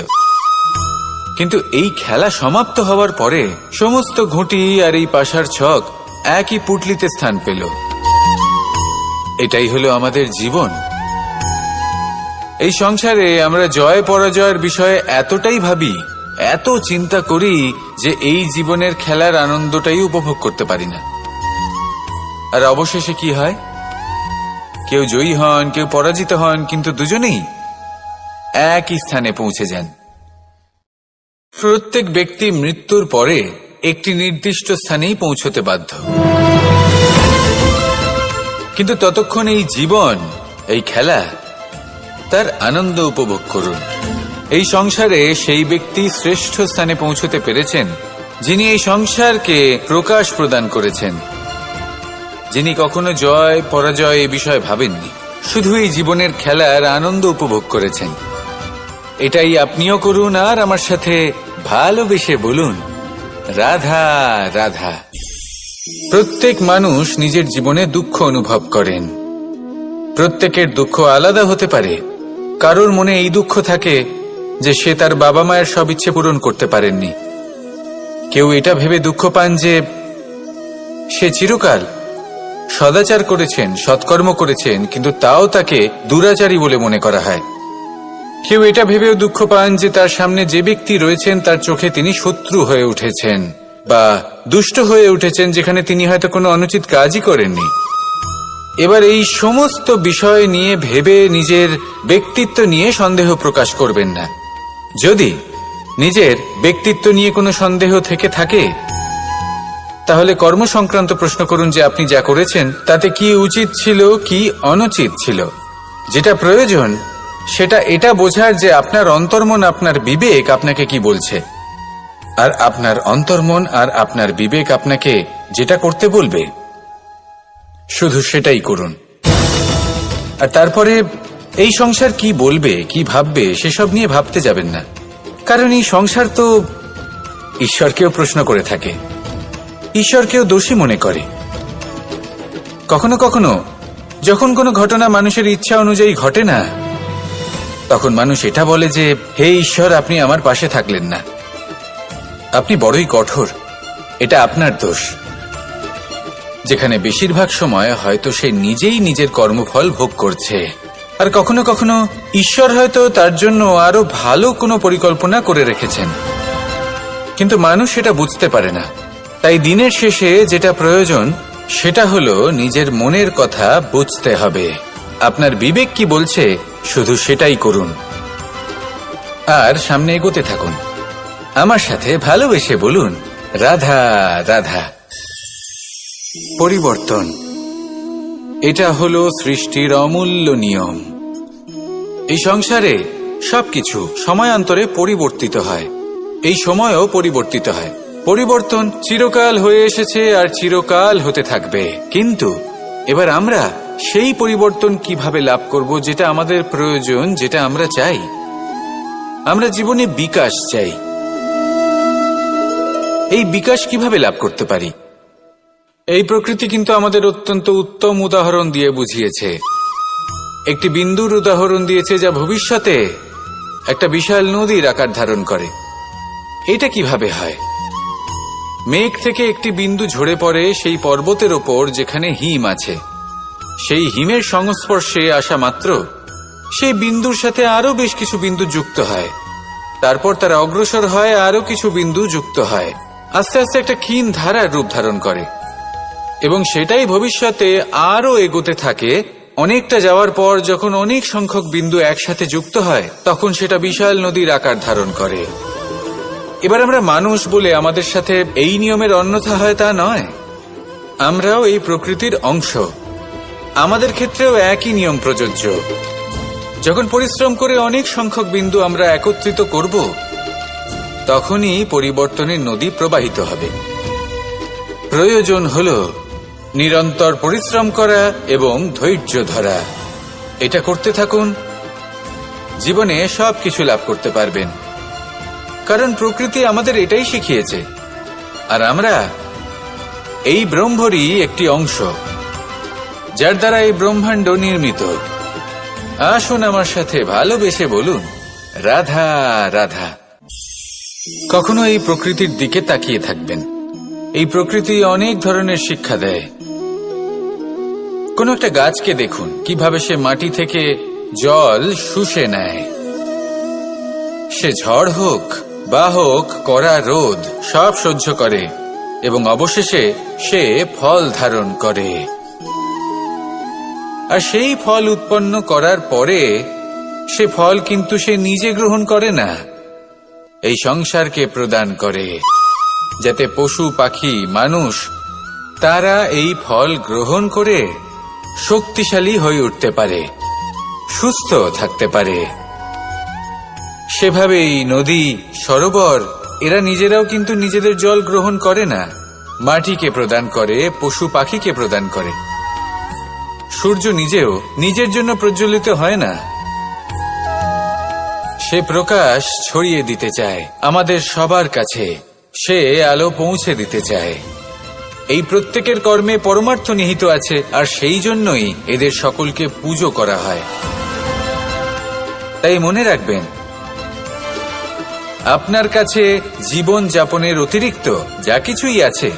কিন্তু এই খেলা সমাপ্ত হওয়ার পরে সমস্ত ঘুঁটি আর এই পাশার ছক একই পুটলিতে স্থান পেল। এটাই হলো আমাদের জীবন। এই সংসারে আমরা জয় পরাজয়ের বিষয়ে এতটাই ভাবি, এত চিন্তা করি যে এই জীবনের খেলার আনন্দটাই উপভোগ করতে পারি না। আর অবশেষে কি হয়? কেউ জয়ী হন, কেউ পরাজিত হন, কিন্তু দুজনেই একই স্থানে পৌঁছে যান। প্রত্যেক ব্যক্তি মৃত্যুর পরে একটি নির্দিষ্ট স্থানেই পৌঁছতে বাধ্য, কিন্তু ততক্ষণ এই জীবন, এই খেলা, তার আনন্দ উপভোগ করুন। এই সংসারে সেই ব্যক্তি শ্রেষ্ঠ স্থানে পৌঁছতে পেরেছেন যিনি এই সংসারকে প্রকাশ প্রদান করেছেন, যিনি কখনো জয় পরাজয় এ বিষয়ে ভাবেননি, শুধু এই জীবনের খেলার আনন্দ উপভোগ করেছেন। এটাই আপনিও করুন, আর আমার সাথে ভালোবেসে বলুন, রাধা রাধা। প্রত্যেক মানুষ নিজের জীবনে দুঃখ অনুভব করেন। প্রত্যেকের দুঃখ আলাদা হতে পারে। কারোর মনে এই দুঃখ থাকে যে সে তার বাবা মায়ের সব ইচ্ছে পূরণ করতে পারেননি। কেউ এটা ভেবে দুঃখ পান যে সে চিরকাল সদাচার করেছেন, সৎকর্ম করেছেন, কিন্তু তাও তাকে দুরাচারী বলে মনে করা হয়। কেউ এটা ভেবেও দুঃখ পান যে তার সামনে যে ব্যক্তি রয়েছেন তার চোখে তিনি শত্রু হয়ে উঠেছেন বা দুষ্ট হয়ে উঠেছেন, যেখানে তিনি হয়তো কোনো অনুচিত কাজই করেননি। এবার এই সমস্ত বিষয় নিয়ে ভেবে নিজের ব্যক্তিত্ব নিয়ে সন্দেহ প্রকাশ করবেন না। যদি নিজের ব্যক্তিত্ব নিয়ে কোনো সন্দেহ থেকে থাকে তাহলে কর্ম সংক্রান্ত প্রশ্ন করুন যে আপনি যা করেছেন তাতে কি উচিত ছিল, কি অনুচিত ছিল। যেটা প্রয়োজন সেটা এটা বোঝার যে আপনার অন্তর্মন, আপনার বিবেক আপনাকে কি বলছে, আর আপনার অন্তর্মন আর আপনার বিবেক আপনাকে যেটা করতে বলবে শুধু সেটাই করুন। আর তারপরে এই সংসার কি বলবে, কি ভাববে সেসব নিয়ে ভাবতে যাবেন না, কারণ এই সংসার তো ঈশ্বরকেও প্রশ্ন করে থাকে, ঈশ্বরকেও দোষী মনে করে। কখনো কখনো যখন কোনো ঘটনা মানুষের ইচ্ছা অনুযায়ী ঘটে না, তখন মানুষ এটা বলে যে হে ঈশ্বর, আপনি আমার পাশে থাকলেন না, আপনি বড়ই কঠোর, এটা আপনার দোষ। যেখানে বেশিরভাগ সময় হয়তো সে নিজেই নিজের কর্মফল ভোগ করছে, আর কখনো কখনো ঈশ্বর হয়তো তার জন্য আরো ভালো কোনো পরিকল্পনা করে রেখেছেন, কিন্তু মানুষ সেটা বুঝতে পারে না। তাই দিনের শেষে যেটা প্রয়োজন সেটা হলো নিজের মনের কথা বুঝতে হবে। আপনার বিবেক কি বলছে শুধু সেটাই করুন, আর সামনে এগোতে থাকুন। আমার সাথে ভালোবেসে বলুন, রাধা রাধা। পরিবর্তন, এটা হলো সৃষ্টির অমূল্য নিয়ম। এই সংসারে সবকিছু সময়ান্তরে পরিবর্তিত হয়, এই সময়ও পরিবর্তিত হয়। পরিবর্তন চিরকাল হয়ে এসেছে আর চিরকাল হতে থাকবে, কিন্তু এবার আমরা সেই পরিবর্তন কিভাবে লাভ করব যেটা আমাদের প্রয়োজন, যেটা আমরা চাই। আমরা জীবনে বিকাশ চাই। এই বিকাশ কিভাবে লাভ করতে পারি? এই প্রকৃতি কিন্তু আমাদের অত্যন্ত উত্তম উদাহরণ দিয়ে বুঝিয়েছে। একটি বিন্দুর উদাহরণ দিয়েছে যা ভবিষ্যতে একটা বিশাল নদীর আকার ধারণ করে। এটা কিভাবে হয়? মেঘ থেকে একটি বিন্দু ঝরে পড়ে সেই পর্বতের ওপর যেখানে হিম আছে। সেই হিমের সংস্পর্শে আসা মাত্র সেই বিন্দুর সাথে আরো বেশ কিছু বিন্দু যুক্ত হয়, তারপর তারা অগ্রসর হয়, আরো কিছু বিন্দু যুক্ত হয়, আস্তে আস্তে একটা ক্ষীণ ধারার রূপ ধারণ করে, এবং সেটাই ভবিষ্যতে আরো এগোতে থাকে। অনেকটা যাওয়ার পর যখন অনেক সংখ্যক বিন্দু একসাথে যুক্ত হয়, তখন সেটা বিশাল নদীর আকার ধারণ করে। এবার আমরা মানুষ বলে আমাদের সাথে এই নিয়মের অন্যথা হয় তা নয়। আমরাও এই প্রকৃতির অংশ, আমাদের ক্ষেত্রেও একই নিয়ম প্রযোজ্য। যখন পরিশ্রম করে অনেক সংখ্যক বিন্দু আমরা একত্রিত করব, তখনই পরিবর্তনের নদী প্রবাহিত হবে। প্রয়োজন হলো নিরন্তর পরিশ্রম করা এবং ধৈর্য ধরা। এটা করতে থাকুন, জীবনে সবকিছু লাভ করতে পারবেন, কারণ প্রকৃতি আমাদের এটাই শিখিয়েছে, আর আমরা এই ব্রহ্মরই একটি অংশ, যার দ্বারা এই ব্রহ্মাণ্ড নির্মিত। আসুন আমার সাথে ভালোবেসে বলুন, রাধা রাধা। কখনো এই প্রকৃতির দিকে তাকিয়ে থাকবেন। এই প্রকৃতি অনেক ধরনের শিক্ষা দেয়। কোন একটা গাছকে দেখুন কিভাবে সে মাটি থেকে জল শুষে নেয়। সে ঝড় হোক বা হোক কড়া রোদ সব সহ্য করে, এবং অবশেষে সে ফল ধারণ করে। আর সেই ফল উৎপন্ন করার পরে সে ফল কিন্তু সে নিজে গ্রহণ করে না, এই সংসারকে প্রদান করে, যাতে পশু পাখি মানুষ তারা এই ফল গ্রহণ করে শক্তিশালী হয়ে উঠতে পারে, সুস্থ থাকতে পারে। সেভাবেই নদী, সরোবর এরা নিজেরাও কিন্তু নিজেদের জল গ্রহণ করে না, মাটিকে প্রদান করে, পশু পাখিকে প্রদান করে। সূর্য নিজেও নিজের জন্য প্রজ্বলিত হয় না, সে প্রকাশ ছড়িয়ে দিতে চায় আমাদের সবার কাছে, সে আলো পৌঁছে দিতে চায়। এই প্রত্যেকের কর্মে পরমার্থ নিহিত আছে, আর সেই জন্যই এদের সকলকে পুজো করা হয়। তাই মনে রাখবেন, আপনার কাছে জীবন যাপনের অতিরিক্ত যা কিছুই আছে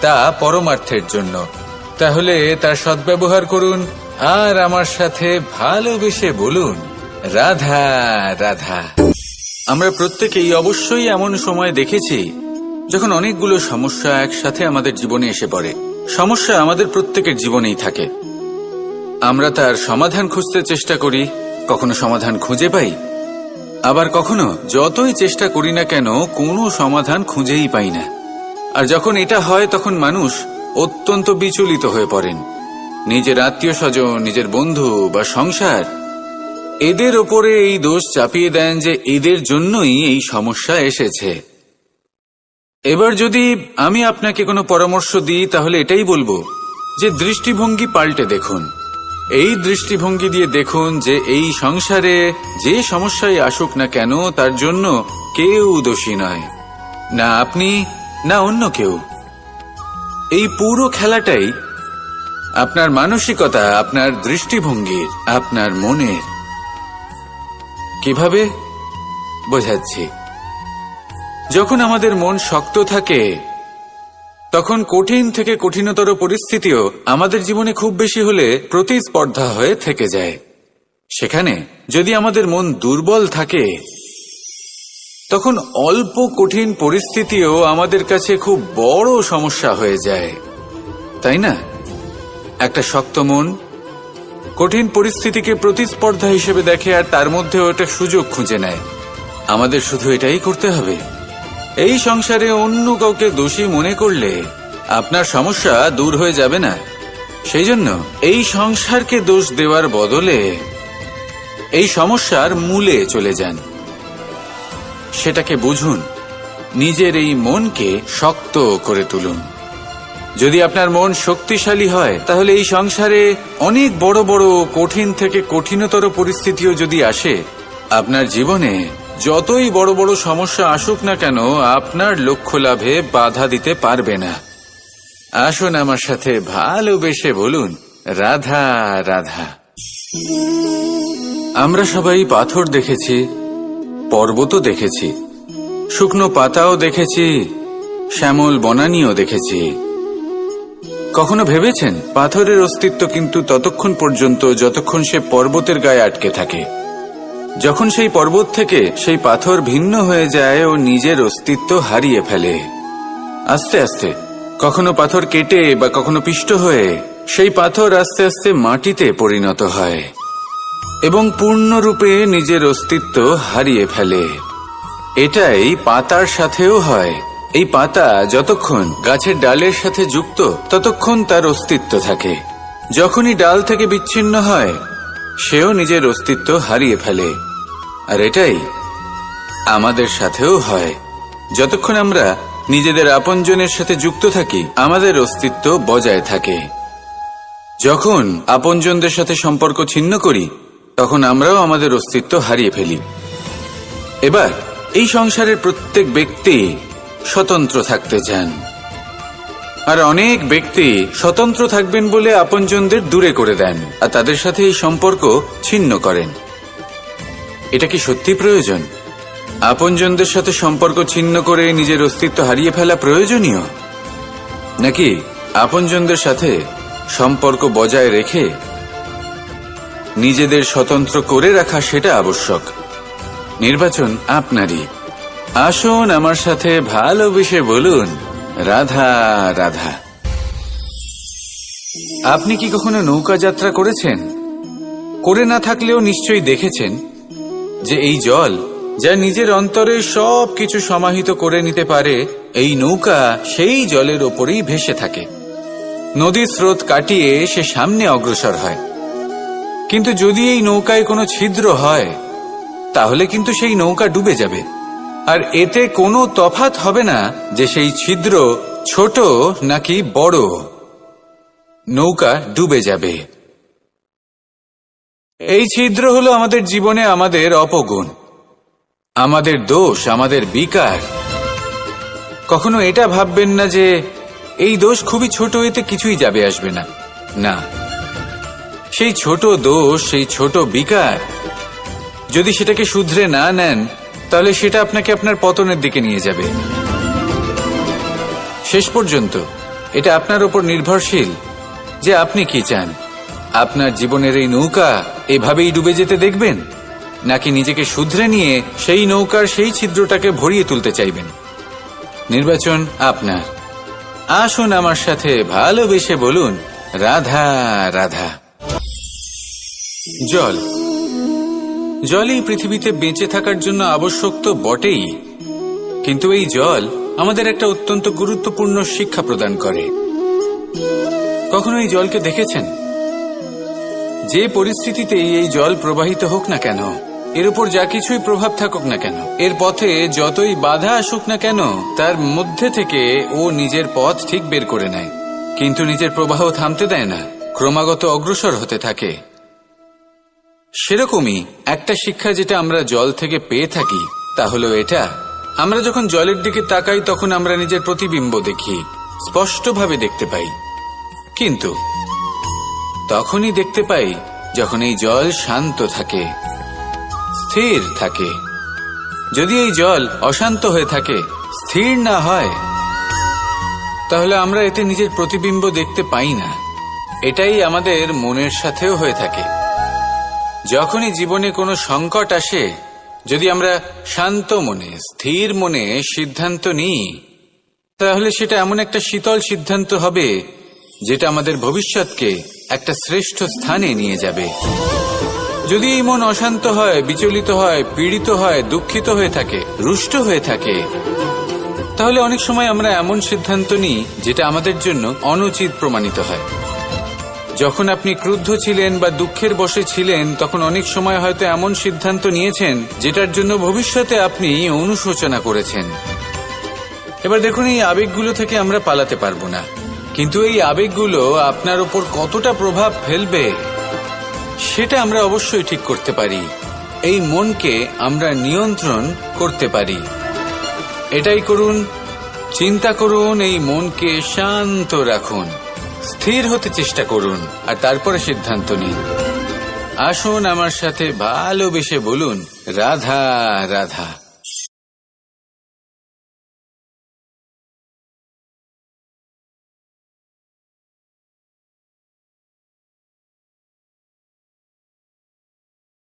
তা পরমার্থের জন্য। তাহলে তার সদ্ব্যবহার করুন, আর আমার সাথে ভালোবেসে বলুন, রাধা রাধা। আমরা প্রত্যেকেই অবশ্যই এমন সময় দেখেছি যখন অনেকগুলো সমস্যা একসাথে আমাদের জীবনে এসে পড়ে। সমস্যা আমাদের প্রত্যেকের জীবনেই থাকে। আমরা তার সমাধান খুঁজতে চেষ্টা করি, কখনো সমাধান খুঁজে পাই, আবার কখনো যতই চেষ্টা করি না কেন কোনো সমাধান খুঁজেই পাই না। আর যখন এটা হয় তখন মানুষ অত্যন্ত বিচলিত হয়ে পড়েন। নিজের আত্মীয় স্বজন, নিজের বন্ধু বা সংসার এদের ওপরে এই দোষ চাপিয়ে দেন যে এদের জন্যই এই সমস্যা এসেছে। এবার যদি আমি আপনাকে কোনো পরামর্শ দিই তাহলে এটাই বলবো যে দৃষ্টিভঙ্গি পাল্টে দেখুন। এই দৃষ্টিভঙ্গি দিয়ে দেখুন যে এই সংসারে যে সমস্যায় আসুক না কেন তার জন্য কেউ দোষী নয়, না আপনি না অন্য কেউ। এই পুরো খেলাটাই আপনার মানসিকতা, আপনার দৃষ্টিভঙ্গির, আপনার মনের। কিভাবে বোঝাচ্ছি? যখন আমাদের মন শক্ত থাকে তখন কঠিন থেকে কঠিনতর পরিস্থিতিও আমাদের জীবনে খুব বেশি হলে প্রতিস্পর্ধা হয়ে থেকে যায়। সেখানে যদি আমাদের মন দুর্বল থাকে, তখন অল্প কঠিন পরিস্থিতিও আমাদের কাছে খুব বড় সমস্যা হয়ে যায়, তাই না? একটা শক্ত মন কঠিন পরিস্থিতিকে প্রতিস্পর্ধা হিসেবে দেখে আর তার মধ্যেও একটা সুযোগ খুঁজে নেয়। আমাদের শুধু এটাই করতে হবে। এই সংসারে অন্য কাউকে দোষী মনে করলে আপনার সমস্যা দূর হয়ে যাবে না। সেই জন্য এই সংসারকে দোষ দেওয়ার বদলে এই সমস্যার মূলে চলে যান, সেটাকে বুঝুন, নিজের এই মনকে শক্ত করে তুলুন। যদি আপনার মন শক্তিশালী হয়, তাহলে এই সংসারে অনেক বড় বড় কঠিন থেকে কঠিনতর পরিস্থিতিও যদি আসে, আপনার জীবনে যতই বড় বড় সমস্যা আসুক না কেন, আপনার লক্ষ্য লাভে বাধা দিতে পারবে না। আসুন আমার সাথে ভালোবেসে বলুন, রাধা রাধা। আমরা সবাই পাথর দেখেছি, পর্বতও দেখেছি, শুকনো পাতাও দেখেছি, শ্যামল বনানীও দেখেছি। কখনো ভেবেছেন পাথরের অস্তিত্ব কিন্তু ততক্ষণ পর্যন্ত যতক্ষণ সে পর্বতের গায়ে আটকে থাকে। যখন সেই পর্বত থেকে সেই পাথর ভিন্ন হয়ে যায় ও নিজের অস্তিত্ব হারিয়ে ফেলে, আস্তে আস্তে কখনো পাথর কেটে বা কখনো পিষ্ট হয়ে সেই পাথর আস্তে আস্তে মাটিতে পরিণত হয় এবং পূর্ণরূপে নিজের অস্তিত্ব হারিয়ে ফেলে। এটাই পাতার সাথেও হয়। এই পাতা যতক্ষণ গাছের ডালের সাথে যুক্ত, ততক্ষণ তার অস্তিত্ব থাকে। যখনই ডাল থেকে বিচ্ছিন্ন হয়, সেও নিজের অস্তিত্ব হারিয়ে ফেলে। আর এটাই আমাদের সাথেও হয়। যতক্ষণ আমরা নিজেদের আপনজনের সাথে যুক্ত থাকি, আমাদের অস্তিত্ব বজায় থাকে। যখন আপনজনদের সাথে সম্পর্ক ছিন্ন করি, তখন আমরাও আমাদের অস্তিত্ব হারিয়ে ফেলি। এবার এই সংসারের প্রত্যেক ব্যক্তি স্বতন্ত্র থাকতে চান, আর অনেক ব্যক্তি স্বতন্ত্র থাকবেন বলে আপনজনদের দূরে করে দেন আর তাদের সাথে এই সম্পর্ক ছিন্ন করেন। এটা কি সত্যি প্রয়োজন? আপনজনদের সাথে সম্পর্ক ছিন্ন করে নিজের অস্তিত্ব হারিয়ে ফেলা প্রয়োজনীয়, নাকি আপনজনদের সাথে সম্পর্ক বজায় রেখে নিজেদের স্বতন্ত্র করে রাখা সেটা আবশ্যক? নির্বাচন আপনারই। আসুন আমার সাথে ভালোবেসে বলুন, রাধা রাধা। আপনি কি কখনো নৌকা যাত্রা করেছেন? করে না থাকলেও নিশ্চয়ই দেখেছেন যে এই জল যা নিজের অন্তরে সব কিছু সমাহিত করে নিতে পারে, এই নৌকা সেই জলের ওপরেই ভেসে থাকে। নদীর স্রোত কাটিয়ে সে সামনে অগ্রসর হয়। কিন্তু যদি এই নৌকায় কোনো ছিদ্র হয়, তাহলে কিন্তু সেই নৌকা ডুবে যাবে। আর এতে কোনো তফাৎ হবে না যে সেই ছিদ্র ছোট নাকি বড়, নৌকা ডুবে যাবে। এই ছিদ্র হলো আমাদের জীবনে আমাদের অপগুণ, আমাদের দোষ, আমাদের বিকার। কখনো এটা ভাববেন না যে এই দোষ খুবই ছোট, এতে কিছুই যাবে আসবে না। না, সেই ছোট দোষ, সেই ছোট বিকার যদি সেটাকে শুধরে না নেন, তাহলে সেটা আপনাকে আপনার পতনের দিকে নিয়ে যাবে। শেষ পর্যন্ত এটা আপনার উপর নির্ভরশীল যে আপনি কি চান। আপনার জীবনের এই নৌকা এভাবেই ডুবে যেতে দেখবেন, নাকি নিজেকে শুধরে নিয়ে সেই নৌকার সেই ছিদ্রটাকে ভরিয়ে তুলতে চাইবেন? নির্বাচন আপনার। আসুন আমার সাথে ভালোবেসে বলুন, রাধা রাধা। জল, জলই পৃথিবীতে বেঁচে থাকার জন্য আবশ্যক তো বটেই, কিন্তু এই জল আমাদের একটা অত্যন্ত গুরুত্বপূর্ণ শিক্ষা প্রদান করে। কখনো এই জলকে দেখেছেন? যে পরিস্থিতিতেই এই জল প্রবাহিত হোক না কেন, এর উপর যা কিছুই প্রভাব থাকুক না কেন, এর পথে যতই বাধা আসুক না কেন, তার মধ্যে থেকে ও নিজের পথ ঠিক বের করে নেয়, কিন্তু নিজের প্রবাহ থামতে দেয় না, ক্রমাগত অগ্রসর হতে থাকে। সেরকমই একটা শিক্ষা যেটা আমরা জল থেকে পেয়ে থাকি, তা হলো এটা: আমরা যখন জলের দিকে তাকাই, তখন আমরা নিজের প্রতিবিম্ব দেখি, স্পষ্টভাবে দেখতে পাই। কিন্তু তখনই দেখতে পাই যখন এই জল শান্ত থাকে, স্থির থাকে। যদি এই জল অশান্ত হয়ে থাকে, স্থির না হয়, তাহলে আমরা এতে নিজের প্রতিবিম্ব দেখতে পাই না। এটাই আমাদের মনের সাথেও হয়ে থাকে। যখনই জীবনে কোনো সংকট আসে, যদি আমরা শান্ত মনে, স্থির মনে সিদ্ধান্ত নিই, তাহলে সেটা এমন একটা শীতল সিদ্ধান্ত হবে যেটা আমাদের ভবিষ্যৎকে একটা শ্রেষ্ঠ স্থানে নিয়ে যাবে। যদি এই মন অশান্ত হয়, বিচলিত হয়, পীড়িত হয়, দুঃখিত হয়ে থাকে, রুষ্ট হয়ে থাকে, তাহলে অনেক সময় আমরা এমন সিদ্ধান্ত নিই যেটা আমাদের জন্য অনুচিত প্রমাণিত হয়। যখন আপনি ক্রুদ্ধ ছিলেন বা দুঃখের বশে ছিলেন, তখন অনেক সময় হয়তো এমন সিদ্ধান্ত নিয়েছেন যেটার জন্য ভবিষ্যতে আপনি অনুশোচনা করেছেন। এবার দেখুন, এই আবেগগুলো থেকে আমরা পালাতে পারবো না, কিন্তু এই আবেগগুলো আপনার উপর কতটা প্রভাব ফেলবে সেটা আমরা অবশ্যই ঠিক করতে পারি। এই মনকে আমরা নিয়ন্ত্রণ করতে পারি। এটাই করুন, চিন্তা করুন, এই মনকে শান্ত রাখুন, স্থির হতে চেষ্টা করুন, আর তারপরে সিদ্ধান্ত নিন। আসুন আমার সাথে ভালোবেসে বলুন, রাধা রাধা।